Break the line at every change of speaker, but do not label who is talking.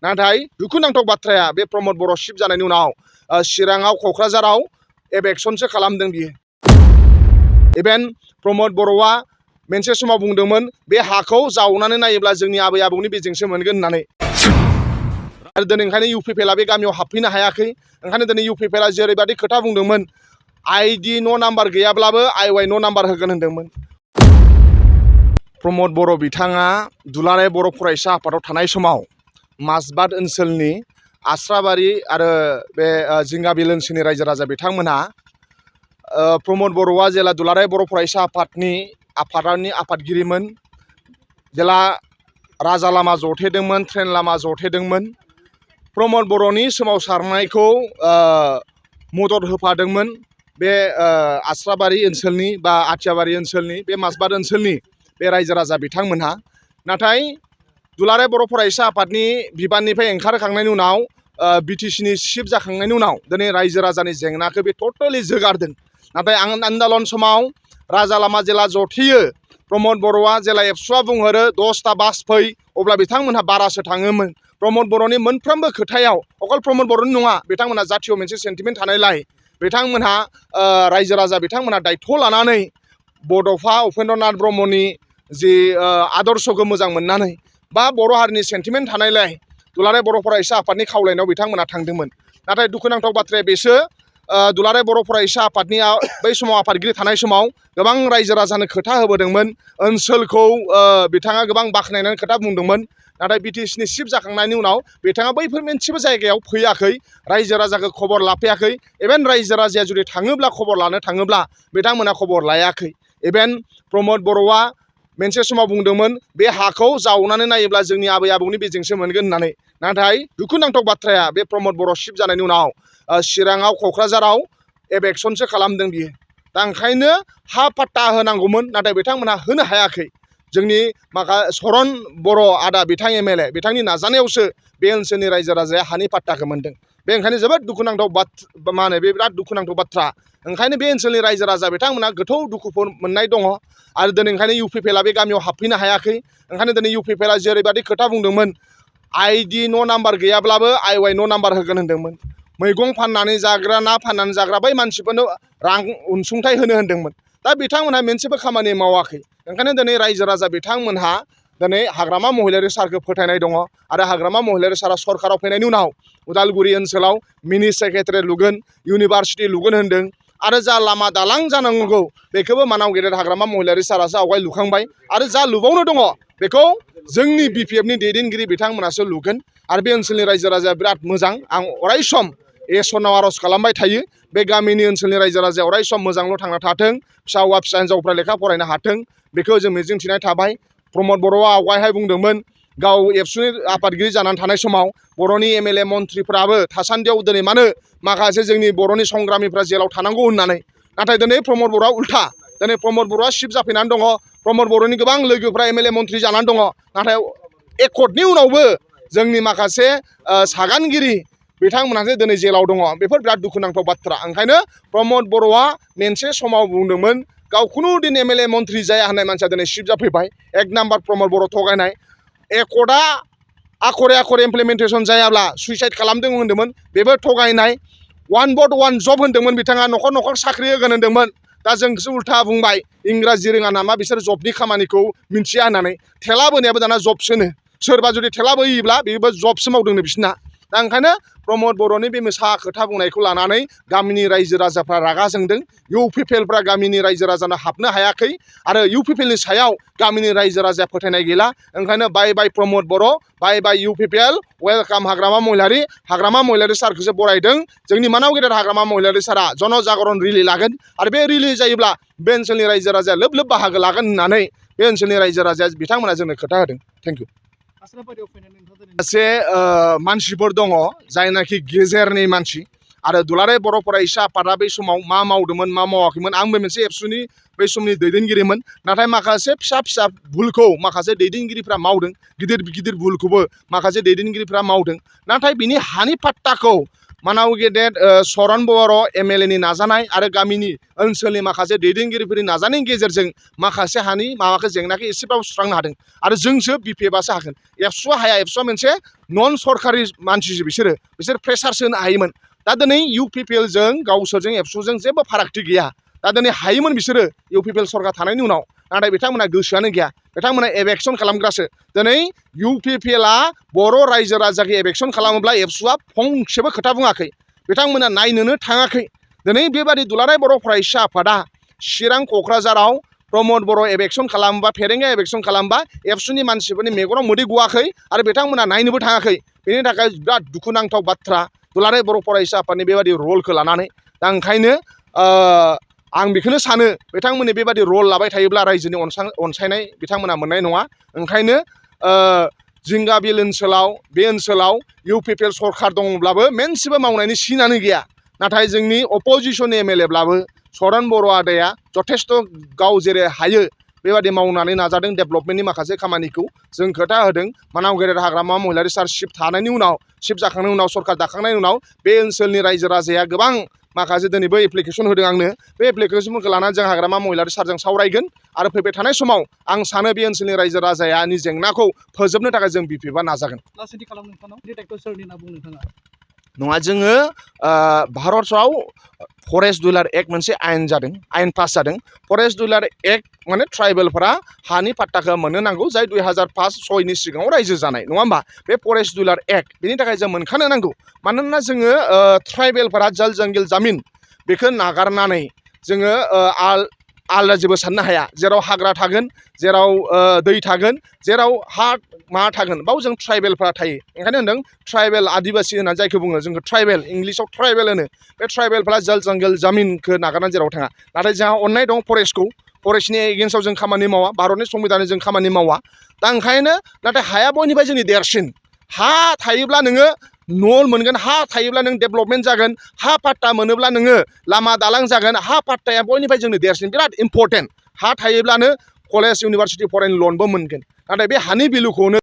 नाथाय दुखुनांथाव बाथ्राया बे प्रमद बर' शिफ्ट जानायनि उनाव चिराङाव क'क्राझाराव एबेक्सनसो खालामदों बियो। इभेन प्रमद बर'आ मोनसे समाव बुंदोंमोन बे हाखौ जावनानै नायोब्ला जोंनि आबै आबौनि बेजोंसो मोनगोन होननानै। आरो दिनै ओंखायनो इउपिपिएलआ बे गामियाव हाबफैनो हायाखै। ओंखायनो दिनै इउपिपिएलआ जेरैबायदि खोथा बुंदोंमोन आइडि न' नाम्बार गैयाब्लाबो आइवाइ न' नाम्बार होगोन होनदोंमोन। प्रमद बर' बिथाङा दुलाराय बर' फरायसा आफादाव थानाय समाव माजबाद ओनसोलनि आस्राबारि आरो बे जिंगाबिल ओनसोलनि रायजो राजा बिथांमोनहा प्रमद बर'आ जेला दुलाराय बर' फरायसा आफादनि आफादगिरिमोन, जेला राजा लामा जथेदोंमोन, ट्रेन लामा जथेदोंमोन, प्रमद बर'नि सोमावसारनायखौ मदद होफादोंमोन बे आस्राबारि ओनसोलनि बा आथियाबारि ओनसोलनि बे माजबाद ओनसोलनि बे रायजो राजा बिथांमोनहा। नाथाय दुलाराय बर' फरायसा आफादनि बिबाननिफ्राय ओंखारखांनायनि उनाव बिटिसिनि चिफ जाखांनायनि उनाव दिनै रायजो राजानि जेंनाखौ बे टटेलि जोगारदों। नाथाय आन्दालन समाव राजा लामा जेला जथेयो, प्रमद बर'आ जेला एबसुआ बुंहरो 10टा बास फै, अब्ला बिथांमोनहा बारासो थाङोमोन। प्रमद बर'नि मोनफ्रोमबो खोथायाव अकल प्रमद बर'नि नङा, बिथांमोनहा जाथियाव मोनसे सेन्टिमेन्ट थानायलाय बिथांमोनहा रायजो राजा बिथांमोनहा दायथ' लानानै बड'फा उपेन्द्रनाथ ब्रह्मनि जि आदर्शखौ मोजां मोननानै बा बर' हारिनि सेन्टिमेन्ट थानायलाय दुलाराय बर' फरायसा आफादनि खावलायनायाव बिथांमोनहा थांदोंमोन। नाथाय दुखुनांथाव बाथ्राया बेसो दुलाराय बर' फरायसा आफादनि बै समाव आफादगिरि थानाय समाव गोबां रायजो राजानो खोथा होबोदोंमोन, ओनसोलखौ बिथाङा गोबां बाख्नायनानै खोथा बुंदोंमोन। नाथाय बिटिसिनि चिफ जाखांनायनि उनाव बिथाङा बैफोर मोनसेबो जायगायाव फैयाखै, रायजो राजाखौ खबर लाफैयाखै। इभेन रायजो राजाया जुदि थाङोब्ला खबर लानो थाङोब्ला बिथांमोनहा खबर लायाखै। इभेन प्रमद बर'आ मोनसे समाव बुंदोंमोन बे हाखौ जावनानै नायोब्ला जोंनि आबै आबौनि बेजोंसो मोनगोन होननानै। नाथाय दुखुनांथाव बाथ्राया बे प्रमद बर' शिफ्ट जानायनि उनाव चिराङाव क'क्राझाराव एबेक्सनसो खालामदों बियो। दा ओंखायनो हा पाट्टा होनांगौमोन, नाथाय बिथांमोनहा होनो हायाखै। जोंनि सरन बर' आदा बिथां एमएलए बिथांनि नाजानायावसो बे ओनसोलनि रायजो राजाया हानि पाट्टाखौ मोनदों। बे ओंखायनो जोबोद दुखुनांथाव बे बिराद दुखुनांथाव बाथ्रा। ओंखायनो बे ओनसोलनि रायजो राजा बिथांमोनहा गोथौ दुखुफोर मोननाय दङ। आरो दिनै ओंखायनो इउपिपिएलआ बे गामियाव हाबफैनो हायाखै। ओंखायनो दिनै इउपिपिएलआ जेरैबायदि खोथा बुंदोंमोन आइडि न' नाम्बार गैयाब्लाबो आइवाइ न' नाम्बार होगोन होनदोंमोन। मैगं फाननानै जाग्रा, ना फाननानै जाग्रा बै मानसिफोरनो रां अनसुंथाइ होनो होनदोंमोन। दा बिथांमोनहा मोनसेबो खामानि मावाखै। ओंखायनो दिनै रायजो राजा बिथांमोनहा दिनै हाग्रामा महिलारि सारखौ फोथायनाय दङ। आरो हाग्रामा महिलारि सारा सरकाराव फैनायनि उनाव उदालगुरि ओनसोलाव मिनि सेक्रेटारियेट लुगोन, इउनिभारसिटि लुगोन होनदों। आरो जा लामा दालां जानांगौ बेखौबो मानाव गेदेर हाग्रामा महिलारि सारासो आवगाय लुखांबाय। आरो जा लुबावनो दङ बेखौ जोंनि बिपिएफनि दैदेनगिरि बिथांमोनासो लुगोन। आरो बे ओनसोलनि रायजो राजाया बिराद मोजां। आं अराय सम इसोरनाव आर'ज खालामबाय थायो बे गामिनि ओनसोलनि रायजो राजाया अराय सम मोजांल' थांना थाथों, फिसा हौवा फिसा हिन्जावफ्रा लेखा फरायनो हाथों, बेखौ जों मिजिंथिनाय थाबाय। प्रमद बर'आ आवगायहाय बुंदोंमोन गाव एबसुनि आफादगिरि जानानै थानाय समाव बर'नि एमएलए मन्थ्रिफ्राबो थासान्दियाव दिनै मानो माखासे जोंनि बर'नि संग्रामिफ्रा जेलाव थानांगौ होननानै। नाथाय दिनै प्रमद बर'आ उल्था, दिनै प्रमद बर'आ शिफ्ट जाफैनानै दङ। प्रमद बर'नि गोबां लोगोफ्रा एमएलए मन्थ्रि जानानै दङ। नाथाय एकर्डनि उनावबो जोंनि माखासे सागानगिरि बिथांमोनहासो दिनै जेलाव दङ। बेफोर बिराद दुखुनांथाव बाथ्रा। ओंखायनो प्रमद बर'आ मोनसे समाव बुंदोंमोन गाव खुनु दिन एमएलए मन्थ्रि जाया होननाय मानसिया दिनै शिफ्ट जाफैबाय। 1 नाम्बार प्रमद बर' थगायनाय। एकर्डआ आखरे आखरे इमप्लिमेन्टेसन जायाब्ला सुइसाइड खालामदों होनदोंमोन, बेबो थगायनाय। 1 भट 1 जब होनदोंमोन बिथाङा, न'खर न'खर साख्रि होगोन होनदोंमोन। दा जोंसो उल्था बुंबाय इंराजि रोङा नामा बिसोर जबनि खामानिखौ मिन्थिया होननानै। थेला बोनायाबो दाना जबसोनो। सोरबा जुदि थेला बोयोब्ला बेबो जबसो मावदोंनो बिसिना। दा ओंखायनो प्रमद बर'नि बे मोसा खोथा बुंनायखौ लानानै गामिनि रायजो राजाफ्रा रागा जोंदों। इउपिपिएलफ्रा गामिनि रायजो राजानो हाबनो हायाखै। आरो इउपिपिएलनि सायाव गामिनि रायजो राजाया फोथायनाय गैला। ओंखायनो बाय बाय प्रमद बर', बाय बाय इउपिपिएल, वेलकाम हाग्रामा महिलारि सारखौसो बरायदों। जोंनि मानाव गेदेर हाग्रामा महिलारि सारा जनजागरन रिलि लागोन। आरो बे रिलि जायोब्ला बे ओनसोलनि रायजो राजाया लोब लोब बाहागो लागोन होननानै बे ओनसोलनि रायजो राजाया बिथांमोना जोंनो खोथा होदों। Thank you. माखासे मानसिफोर दङ जायनाखि गेजेरनि मानसि। आरो दुलाराय बर' फरायसा आफादा बै समाव मा मावदोंमोन मा मावाखैमोन, आंबो मोनसे एबसुनि बै समनि दैदेनगिरिमोन। नाथाय माखासे फिसा फिसा भुलखौ माखासे दैदेनगिरिफ्रा मावदों, गिदिर गिदिर भुलखौबो माखासे दैदेनगिरिफ्रा मावदों। नाथाय बिनि हानि पाट्टाखौ मानाव गेदेर सरन बर' MLA नि नाजानाय आरो गामिनि ओनसोलनि माखासे दैदेनगिरिफोरनि नाजानायनि गेजेरजों माखासे हानि माबाखौ जेंनाखौ एसेबाबो सुस्रांनो हादों आरो जोंसो BPFआसो हागोन एबसुआ हाया एबसुआ मोनसे नन सरकारि मानसिसो बिसोर प्रेसारसो होनो हायोमोन दा दिनै UPPL जों गावसोरजों एबसुजों जेबो फारागथि गैया दा दिनै हायोमोन बिसोरो UPPL सरकार थानायनि उनाव नाथाय बिथांमोना गोसोआनो गैया बिथांमोना एबेक्सन खालामग्रासो दिनै UPPLआ बर' रायजो राजाखौ एबेक्सन खालामोब्ला एबसुआ फंसेबो खोथा बुङाखै बिथांमोना नायनोनो थाङाखै दिनै बेबादि दुलाराय बर' फरायसा आफादा चिरां क'क्राझाराव प्रमद बर' एबेक्सन खालामबा फेरेंगा एबेक्सन खालामबा एबसुनि मानसिफोरनि मेगनाव मोदै गवाखै आरो बिथांमोना नायनोबो थाङाखै बेनि थाखाय बिराद दुखुनांथाव बाथ्रा दुलाराय बर' फरायसा आफादनि बेबादि रलखौ लानानै दा ओंखायनो आं बेखौनो सानो बिथांमोननि बेबादि रल लाबाय थायोब्ला रायजोनि अनसायनाय बिथांमोना मोननाय नङा ओंखायनो जिंगाबिल ओनसोलाव बे ओनसोलाव UPPL सरकार दङब्लाबो मोनसेबो मावनायनि सिनानो गैया नाथाय जोंनि अपोजिसन MLAब्लाबो सरन बर' आदाया जथेस्थ' गाव जेरै हायो बेबादि मावनानै नाजादों डेभेलपमेन्टनि माखासे खामानिखौ जों खोथा होदों मानाव गेदेर हाग्रामा महिलारि सार शिफ्ट थानायनि उनाव शिफ्ट जाखांनायनि उनाव सरकार दाखांनायनि उनाव बे ओनसोलनि रायजो राजाया गोबां माखासे दिनैबो एप्लिकेसन होदों आंनो बे एप्लिकेसनफोरखौ लानानै जों हाग्रामा महिलारि सारजों सावरायगोन आरो फैबाय थानाय समाव आं सानो बे ओनसोलनि रायजो राजानि जेंनाखौ फोजोबनो थाखाय जों BPFआ नाजागोन नङा जोङो भारतआव फरेस्ट डुलार एक्ट मोनसे आयेन जादों आयेन पास जादों फरेस्ट डुलार एक्ट माने ट्राइबेलफोरा हानि पाट्टाखौ मोननो नांगौ जाय 2005-06नि सिगाङाव रायजो जानाय नङा होमबा बे फरेस्ट डुलार एक्ट बेनि थाखाय जों मोनखानो नांगौ मानोना जोङो ट्राइबेलफोरा जल जंगिल जामिन बेखौ नागारनानै जोङो आलादा जेबो साननो हाया जेराव हाग्रा थागोन जेराव दै थागोन जेराव हा मा थागोन बाव जों ट्राइबेलफ्रा थायो ओंखायनो होनदों ट्राइबेल आदिबासि होननानै जायखौ बुङो जोंखौ ट्राइबेल इंलिसाव ट्राइबेल होनो बे ट्राइबेलफ्रा जल जंगिल जामिनखौ नागारनानै जेराव थाङा नाथाय जोंहा अननाय दं फरेस्टनि एगेन्स्टआव जों खामानि मावा भारतनि संबिधानजों जों खामानि मावा दा ओंखायनो नाथाय हाया बयनिफ्राय जोंनि देरसिन हा थायोब्ला नोङो न' मोनगोन हा थायोब्ला नों डेभेलपमेन्ट जागोन हा पाट्टा मोनोब्ला नोङो लामा दालां जागोन हा पाट्टाया बयनिफ्राय जोंनि देरसिन बिराद इम्परटेन्ट हा थायोब्लानो कलेज इउनिभारसिटि फरायनो लनबो मोनगोन नाथाय बे हानि भेलुखौनो